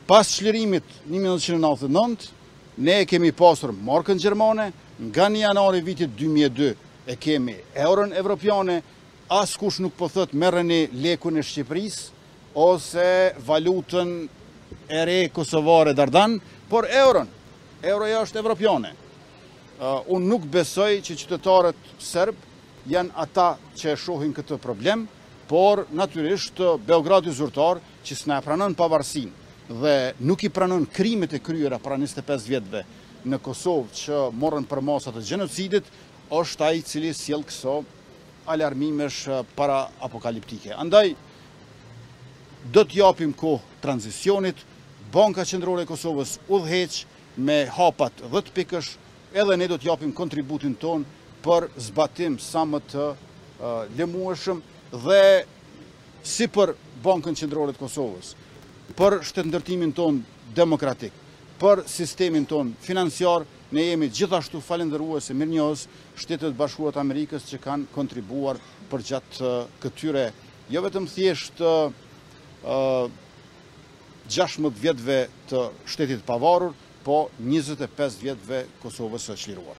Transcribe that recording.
Pas çlirimit 1999, ne kemi pasur markën gjermane, nga 1 janari vitit 2002 e kemi euron evropiane, askush nuk po thot merreni lekun e Shqipërisë ose valutën e re kosovare Dardan, por euron. Euroja është evropiane. Unë nuk besoj që qytetarët serb janë ata që e shohin këtë problem, por natyrisht Beogradi zyrtar që s'na e pranon pavarësinë dhe nuk i pranon krimet e kryera para 25 vjetëve në Kosovë që morën për masa të gjenocidit, është ai i cili sjell këso alarmimesh para apokaliptike. Andaj do t'japim kohë tranzicionit, Banka Qendrore e Kosovës udhëheq me hapat 10 pikësh, edhe ne do t'japim kontributin ton për zbatim sa më të lemueshëm dhe si për Bankën Qendrore të Kosovës, për shtetëndërtimin ton demokratik, për sistemin ton financiar, ne jemi gjithashtu falendërues e mirënjohës Shtetet Bashkuara të Amerikës që kanë kontribuar për gjatë këtyre, jo vetëm thjesht 16 vjetëve të shtetit pavarur, po 25 vjetëve Kosovës së çliruar.